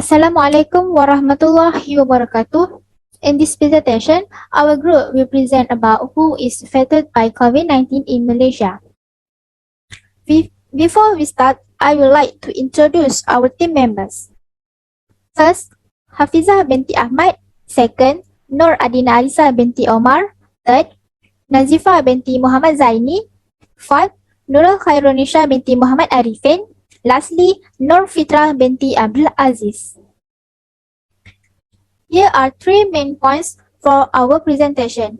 Assalamualaikum warahmatullahi wabarakatuh. In this presentation, our group will present about who is affected by COVID-19 in Malaysia. Before we start, I would like to introduce our team members. First, Hafizah binti Ahmad. Second, Addina Arisa binti Omar. Third, NAZIFA binti Muhammad ZAINI. Fourth, NURUL NISHA binti Muhammad ARIFFIN. Lastly, FITRAH binti ABDUL AZIZ. Here are three main points for our presentation.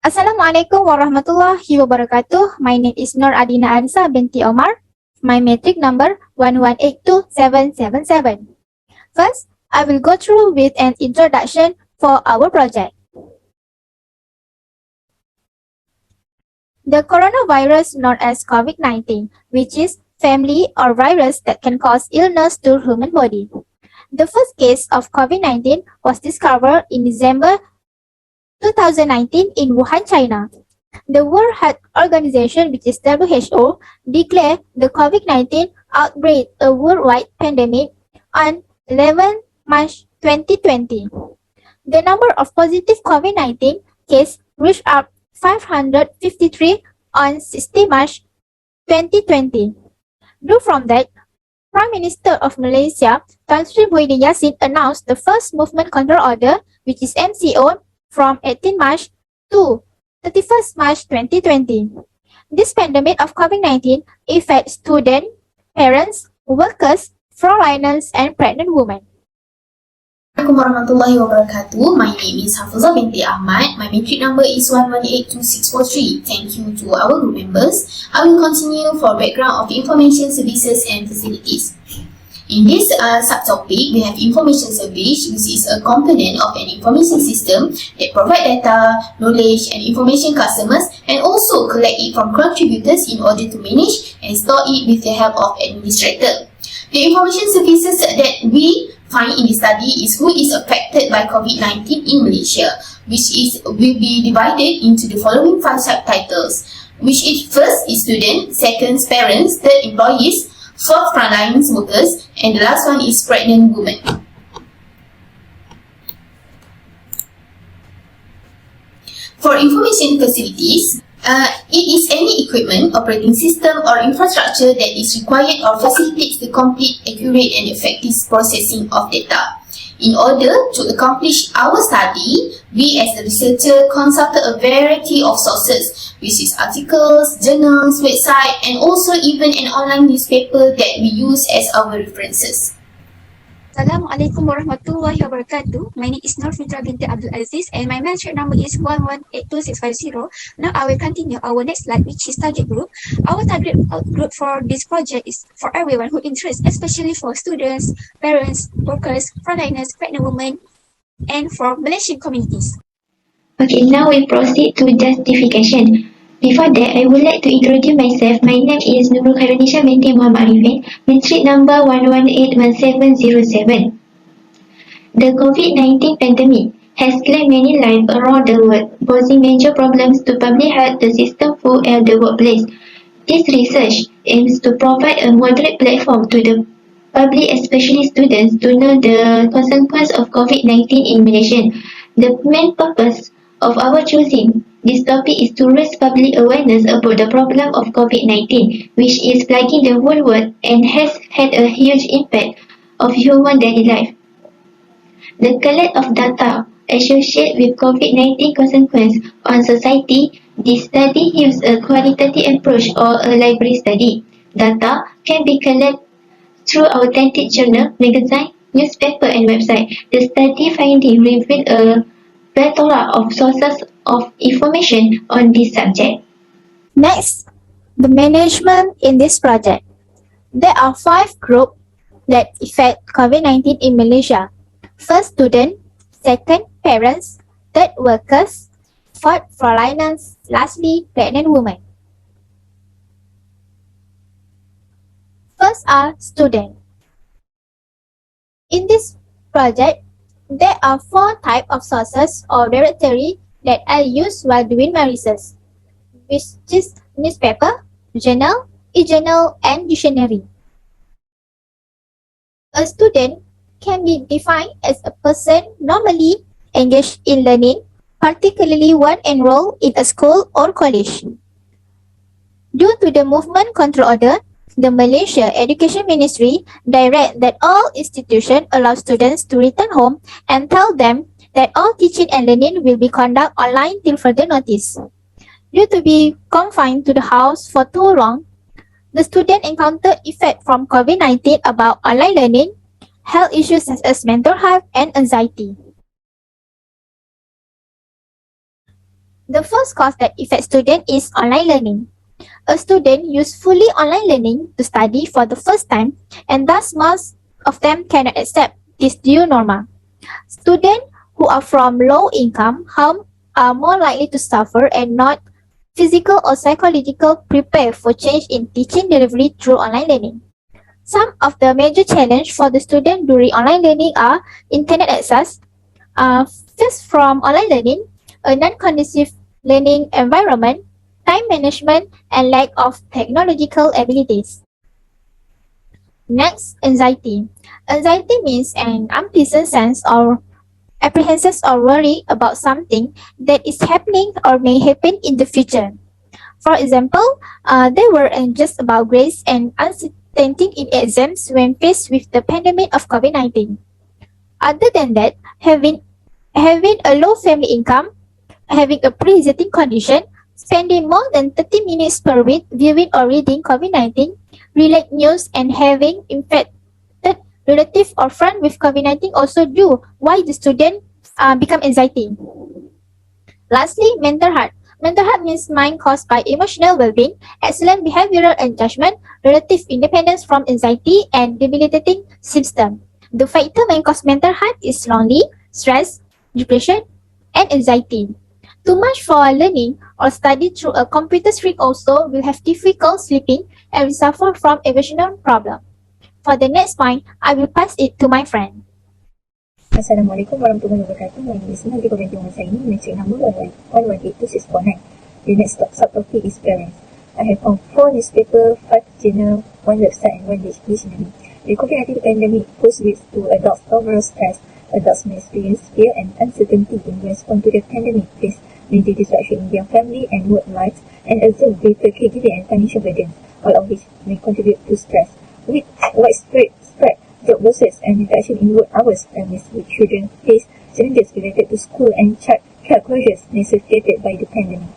Assalamualaikum warahmatullahi wabarakatuh. My name is Addina Arisa binti Omar. My matric number 1182777. First, I will go through with an introduction for our project. The coronavirus known as COVID-19, which is family or virus that can cause illness to human body. The first case of COVID-19 was discovered in December 2019 in Wuhan, China. The World Health Organization, which is WHO, declared the COVID-19 outbreak a worldwide pandemic on 11 March 2020. The number of positive COVID-19 cases reached up 553 on 60 March 2020. Due from that, Prime Minister of Malaysia, Tan Sri Muhyiddin Yassin, announced the first Movement Control Order, which is MCO, from 18 March to 31st March 2020. This pandemic of COVID-19 affects students, parents, workers, frontliners, and pregnant women. Assalamualaikum warahmatullahi wabarakatuh. My name is Hafizah binti Ahmad. My matric number is 1182643. Thank you to our group members. I will continue for background of information services and facilities. In this subtopic, we have information service, which is a component of an information system that provide data, knowledge, and information customers, and also collect it from contributors in order to manage and store it with the help of administrator. The information services that we find in the study is who is affected by COVID-19 in Malaysia, which will be divided into the following 5 subtitles, which is first is student, second parents, third employees, fourth frontlines workers, and the last one is pregnant women. For information facilities, it is any equipment, operating system, or infrastructure that is required or facilitates the complete, accurate, and effective processing of data. In order to accomplish our study, we as a researcher consulted a variety of sources, which is articles, journals, website, and also even an online newspaper that we use as our references. Assalamualaikum warahmatullahi wabarakatuh. My name is FITRAH binti Abdul Aziz and my matric number is 1182650. Now I will continue our next slide, which is target group. Our target group for this project is for everyone who interests, especially for students, parents, workers, frontliners, pregnant women, and for Malaysian communities. Okay, now we proceed to justification. Before that, I would like to introduce myself. My name is NURUL binti Muhammad ARIFFIN, matric number 1181707. The COVID-19 pandemic has claimed many lives around the world, posing major problems to public health, the system, food, and the workplace. This research aims to provide a moderate platform to the public, especially students, to know the consequences of COVID-19 in Malaysia. The main purpose of our choosing this topic is to raise public awareness about the problem of COVID-19, which is plaguing the whole world and has had a huge impact of human daily life. The collect of data associated with COVID-19 consequences on society. This study uses a qualitative approach or a library study. Data can be collected through authentic journal, magazine, newspaper, and website. The study finding revealed a plethora of sources of information on this subject. Next, the management in this project. There are 5 groups that affect COVID-19 in Malaysia. First, student. Second, parents. Third, workers. Fourth, frontliners. Lastly, pregnant women. First are students. In this project, there are 4 types of sources or directory that I use while doing my research, which is newspaper, journal, e-journal, and dictionary. A student can be defined as a person normally engaged in learning, particularly one enrolled in a school or college. Due to the Movement Control Order, the Malaysia Education Ministry direct that all institutions allow students to return home and tell them that all teaching and learning will be conducted online till further notice. Due to be confined to the house for too long, the student encountered effect from COVID-19 about online learning, health issues such as mental health and anxiety. The first cause that affects students is online learning. A student use fully online learning to study for the first time, and thus most of them cannot accept this new normal. Students who are from low income home are more likely to suffer and not physical or psychological prepare for change in teaching delivery through online learning. Some of the major challenges for the student during online learning are internet access, first from online learning, a non-conducive learning environment, time management, and lack of technological abilities. Next, anxiety. Anxiety means an unpleasant sense or apprehensions or worry about something that is happening or may happen in the future. For example, they were anxious about grades and uncertainty in exams when faced with the pandemic of COVID-19. Other than that, having a low family income, having a pre-existing condition, spending more than 30 minutes per week viewing or reading COVID-19 related news, and having infected relative or friend with COVID-19 also do why the student become anxiety. Lastly, mental health. Mental health means mind caused by emotional well-being, excellent behavioral and judgment, relative independence from anxiety, and debilitating symptoms. The factor may cause mental health is lonely, stress, depression, and anxiety. Too much for learning or study through a computer screen also will have difficult sleeping and will suffer from emotional problem. For the next point, I will pass it to my friend. Assalamualaikum warahmatullahi wabarakatuh. My name is ZAINI, matric number 11826449. The next subtopic is parents. I have found 4 newspapers, 5 journal, 1 website and 1 dictionary. The COVID-19 pandemic poses to adults overall stress. Adults may experience fear and uncertainty in response to the pandemic, face major disruption in their family and work lives, and assume greater caregiving and financial burdens, all of which may contribute to stress. With widespread job losses and reduction in work hours, families with children face challenges related to school and child closures necessitated by the pandemic.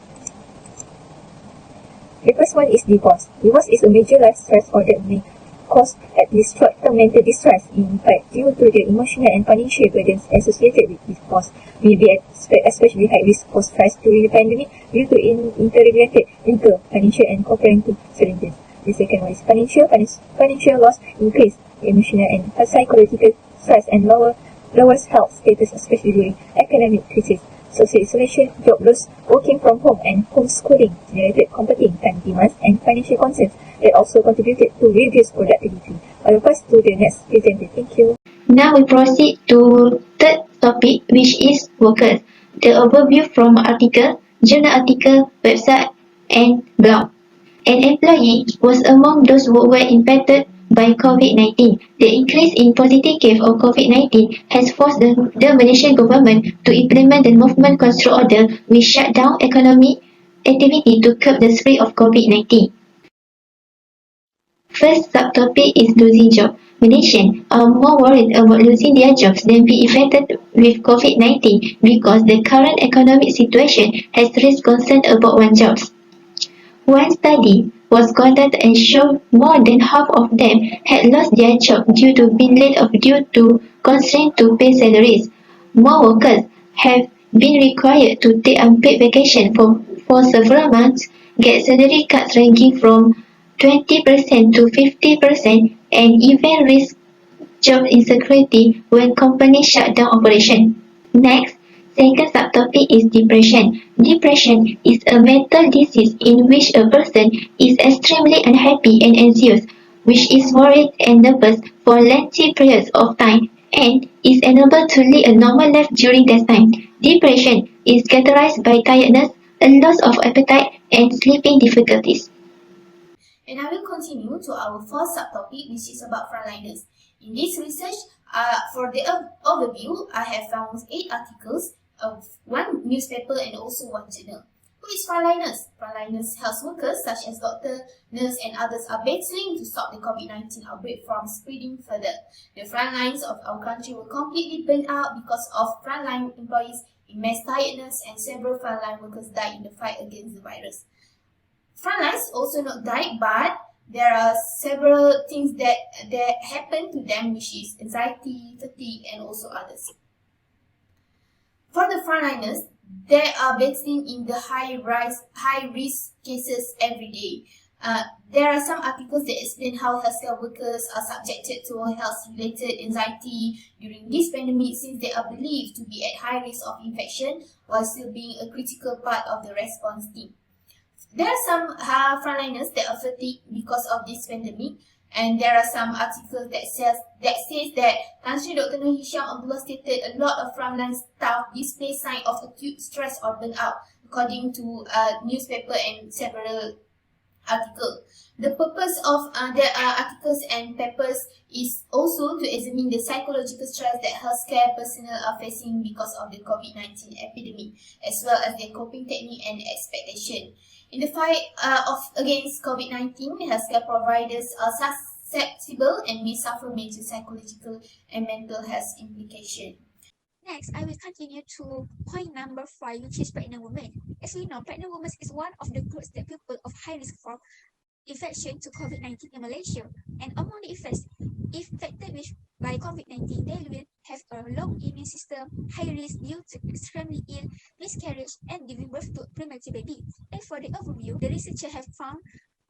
The first one is divorce. Divorce is a major life stress that may cause at least short-term mental distress. In fact, due to the emotional and financial burdens associated with divorce, may be especially high risk for stress during the pandemic due to interrelated legal, financial and co-parenting challenges. The second one is financial loss, increase emotional and psychological stress, and lowers health status, especially during academic crisis. Social isolation, job loss, working from home, and homeschooling generated competing time demands and financial concerns that also contributed to reduced productivity. I will pass to the next presenter. Thank you. Now we proceed to third topic, which is workers. The overview from article, journal article, website, and blog. An employee was among those who were impacted by COVID-19. The increase in positive case of COVID-19 has forced the Malaysian government to implement the Movement Control Order, which shut down economic activity to curb the spread of COVID-19. First subtopic is losing job. Malaysians are more worried about losing their jobs than being affected with COVID-19 because the current economic situation has raised concern about one's jobs. One study was conducted and showed more than half of them had lost their job due to being laid off due to constraint to pay salaries. More workers have been required to take unpaid vacation for several months, get salary cuts ranging from 20% to 50%, and even risk job insecurity when companies shut down operation. Next, second subtopic is depression. Depression is a mental disease in which a person is extremely unhappy and anxious, which is worried and nervous for lengthy periods of time and is unable to lead a normal life during that time. Depression is characterized by tiredness, a loss of appetite, and sleeping difficulties. And I will continue to our fourth subtopic, which is about frontliners. In this research, for the overview, I have found 8 articles of 1 newspaper and also 1 journal. Who is frontliners? Frontliners health workers such as doctor, nurse and others are battling to stop the COVID-19 outbreak from spreading further. The front lines of our country were completely burnt out because of frontline employees in mass tiredness, and several frontline workers died in the fight against the virus. Frontlines also not died, but there are several things that happen to them, which is anxiety, fatigue and also others. For the frontliners, they are battling in the high-risk cases every day. There are some articles that explain how healthcare workers are subjected to health-related anxiety during this pandemic, since they are believed to be at high risk of infection while still being a critical part of the response team. There are some frontliners that are fatigued because of this pandemic, and there are some articles that says that Tan Sri Dr. Nur Hisham Abdullah stated a lot of frontline staff display signs of acute stress or burnout, according to newspaper and several articles. The purpose of the articles and papers is also to examine the psychological stress that healthcare personnel are facing because of the COVID-19 epidemic, as well as their coping technique and expectation. In the fight against COVID-19, healthcare providers are susceptible and may suffer major psychological and mental health implications. Next, I will continue to point number 5, which is pregnant women. As we know, pregnant women is one of the groups that people of high risk for infection to COVID-19 in Malaysia. And among the infected by COVID-19, they will have a low immune system, high risk due to extremely ill, miscarriage, and giving birth to premature baby. And for the overview, the researcher have found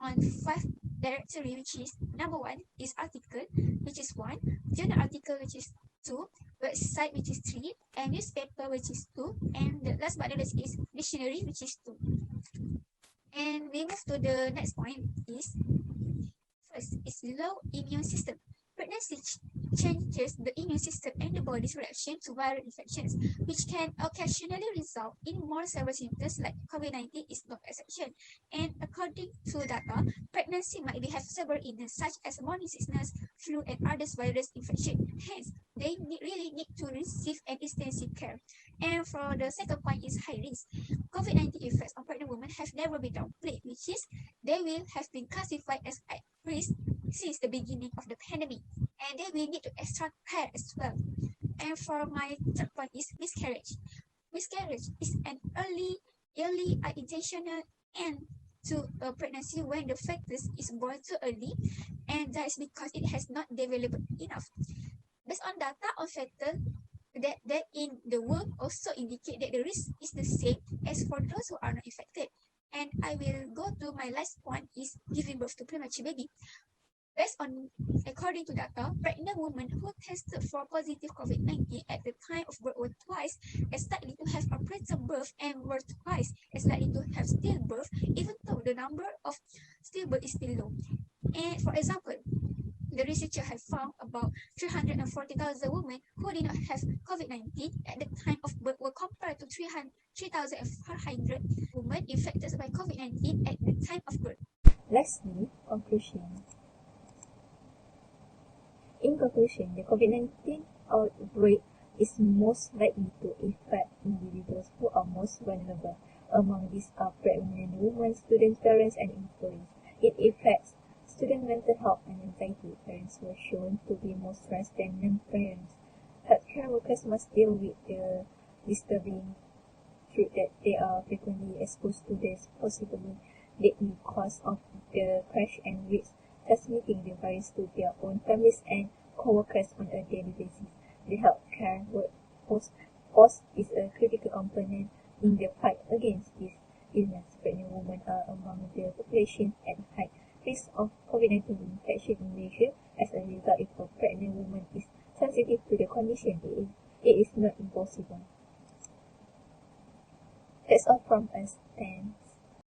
on 5 directory, which is number 1 is article, which is 1, journal article, which is 2, website, which is 3, and newspaper, which is 2, and the last but not least is dictionary, which is 2. And we move to the next point is, first is low immune system. Pregnancy changes the immune system and the body's reaction to viral infections, which can occasionally result in more severe symptoms like COVID-19 is no exception. And according to data, pregnancy might have several illnesses such as morning sickness, flu, and other virus infection. Hence, they really need to receive an intensive care. And for the second point is high risk. COVID-19 effects on pregnant women have never been downplayed, which is they will have been classified as at risk since the beginning of the pandemic, and they will need to extra care as well. And for my third point is miscarriage. Miscarriage is an early intentional end to a pregnancy when the fetus is born too early, and that is because it has not developed enough. Based on data on fetal that in the womb also indicate that the risk is the same as for those who are not infected. And I will go to my last point is giving birth to premature baby. According to data, pregnant women who tested for positive COVID-19 at the time of birth were twice as likely to have a preterm birth and were twice as likely to have stillbirth, even though the number of stillbirth is still low. And for example, the researcher have found about 340,000 women who did not have COVID-19 at the time of birth were compared to 3,400 women infected by COVID-19 at the time of birth. Lastly, conclusion. In conclusion, the COVID-19 outbreak is most likely to affect individuals who are most vulnerable. Among these are pregnant women, students, parents, and employees. It affects student mental health and anxiety. Parents were shown to be more stressed than non-parents. Healthcare workers must deal with the disturbing truth that they are frequently exposed to this possibly deadly cause of the crash and risk transmitting the virus to their own families and co-workers on a daily basis. The healthcare workforce is a critical component in the fight against this illness. Pregnant women are among the population at high risk of COVID-19 infection in Malaysia. As a result, if a pregnant woman is sensitive to the condition, it is not impossible. That's all from us.